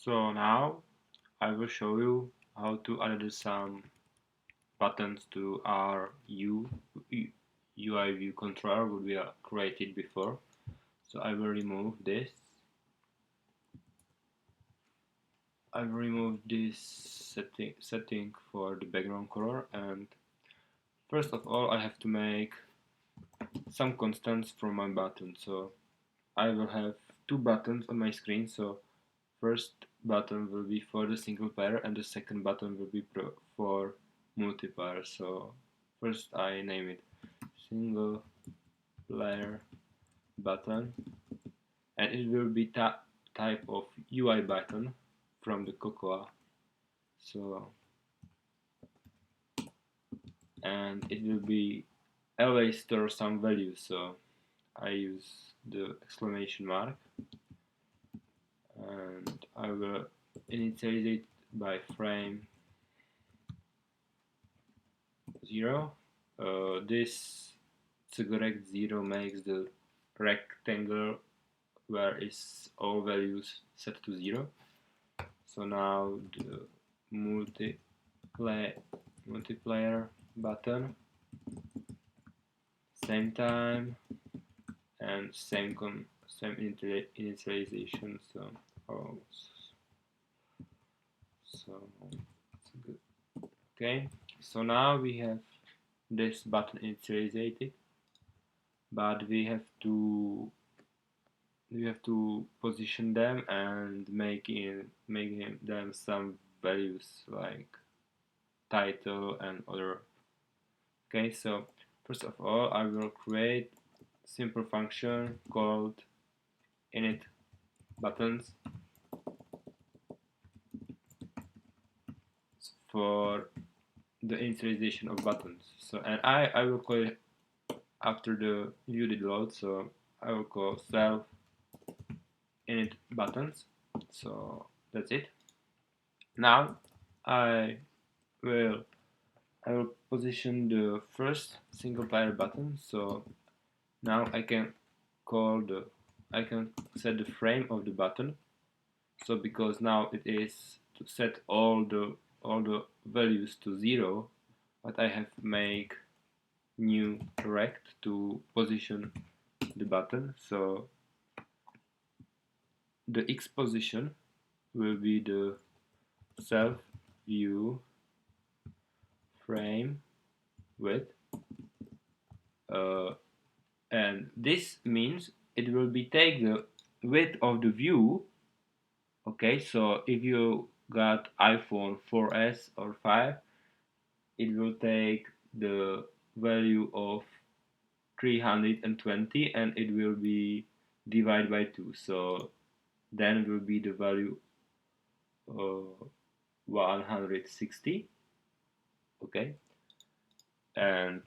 So now I will show you how to add some buttons to our UI view controller what we have created before. So I will remove this. I will remove this setting for the background color, and first of all I have to make some constants from my button. So I will have two buttons on my screen. So first button will be for the single player and the second button will be for multiplayer. So first I name it single player button, and it will be type of UI button from the Cocoa. So and it will be always store some value. So I use the exclamation mark and I will initialize it by frame 0. This correct 0 makes the rectangle where is all values set to 0. So now the multiplayer button, same time and same initialization. So it's good. Okay, so now we have this button initialized, but we have to position them and making them some values like title and other. Okay, so first of all I will create simple function called init buttons for the initialization of buttons. So and I will call it after the view did load, so I will call self init buttons. So that's it. Now I will position the first single player button. So now I can set the frame of the button. So because now it is to set all the values to 0, but I have make new rect to position the button. So the X position will be the self view frame width, and this means it will be take the width of the view. Okay, so if you got iPhone 4S or 5, it will take the value of 320 and it will be divided by 2. So then will be the value 160. Okay, and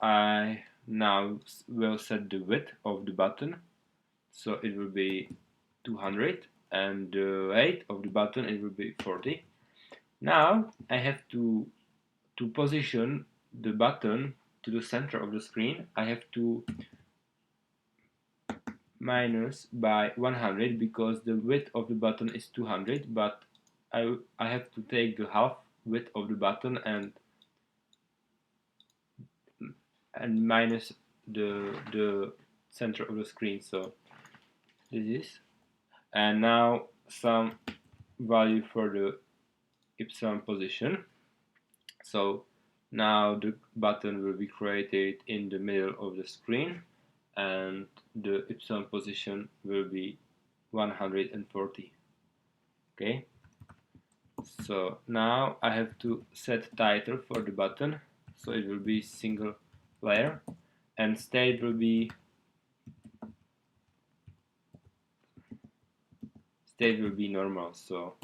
I now will set the width of the button, so it will be 200, and the height of the button it will be 40. Now I have to position the button to the center of the screen. I have to minus by 100 because the width of the button is 200, but I have to take the half width of the button and minus the center of the screen. So this is, and now some value for the epsilon position. So now the button will be created in the middle of the screen and the epsilon position will be 140. Okay, so now I have to set title for the button, so it will be single layer, and state will be normal, so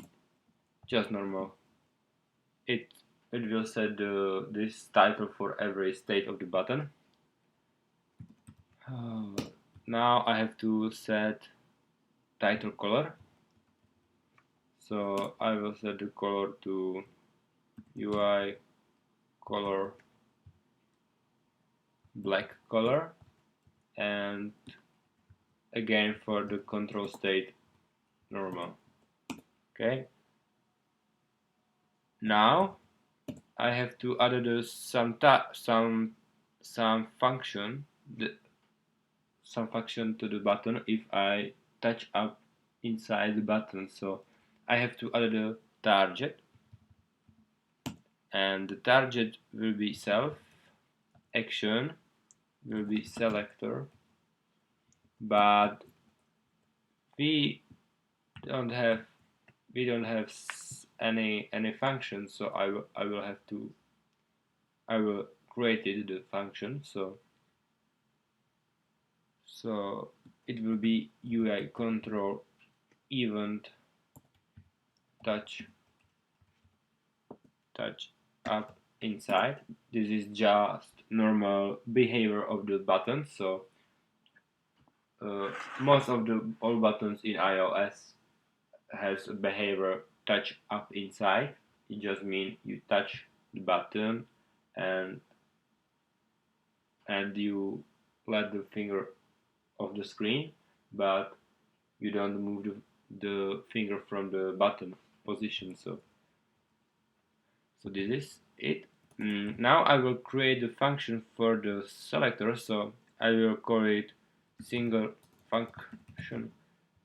just normal. It will set this title for every state of the button. Now I have to set title color, so I will set the color to UI color black color, and again for the control state normal. Okay. Now I have to add some function some function to the button if I touch up inside the button. So I have to add a target, and the target will be self, action will be selector, but we don't have any function, so I will create the function. So it will be UI control event touch up inside. This is just normal behavior of the button. So most of all buttons in iOS has a behavior touch up inside. It just means you touch the button and you let the finger off the screen, but you don't move the finger from the button position. So this is it. Now I will create the function for the selector. So I will call it single function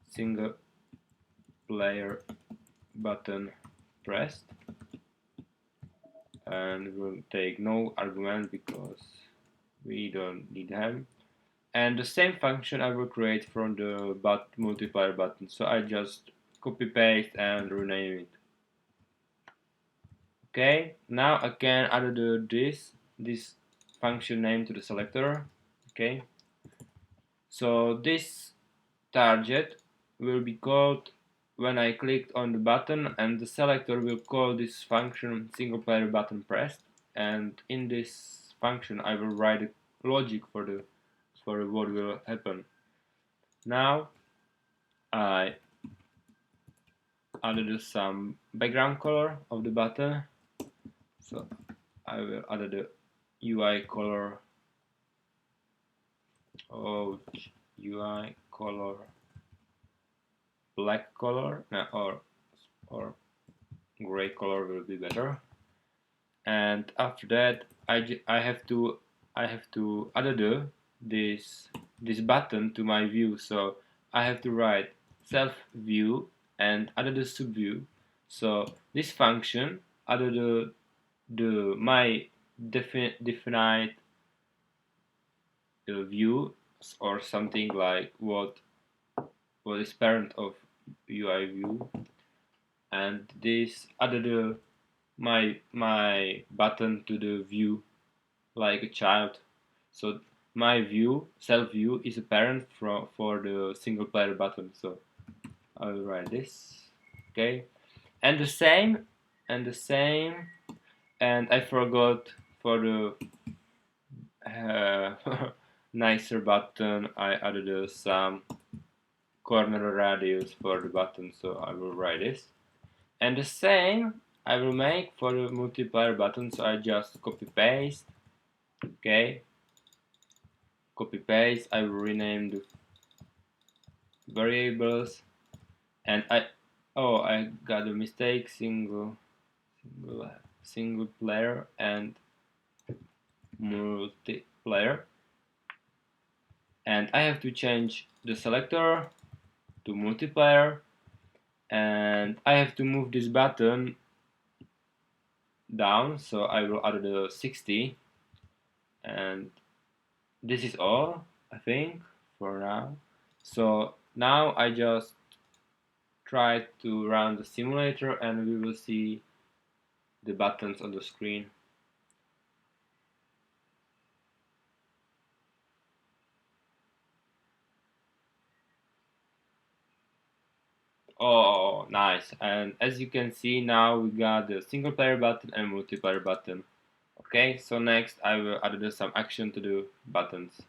single player button pressed, and we'll take no argument because we don't need them. And the same function I will create from the multiplier button. So I just copy paste and rename it. Okay, now I can add this function name to the selector. Okay, so this target will be called when I clicked on the button, and the selector will call this function single player button pressed, and in this function I will write a logic for what will happen. Now I added some background color of the button, so I will add the UI color of UI color black color, or gray color will be better. And after that I have to add this button to my view. So I have to write self view and add the subview. So this function added my definite view, or something like what is parent of UI view, and this added my button to the view like a child. So my view, self view, is a parent for the single player button. So I will write this. Okay, and the same, and I forgot for the nicer button, I added some corner radius for the button. So I will write this, and the same I will make for the multiplier button. So I just copy paste. Okay, copy paste. I will rename the variables, and I got a mistake. Single player and multiplayer, and I have to change the selector to multiplayer, and I have to move this button down. So I will add the 60, and this is all, I think, for now. So now I just try to run the simulator, and we will see the buttons on the screen. Oh, nice. And as you can see, now we got the single player button and multiplayer button. Okay, so next I will add some action to the buttons.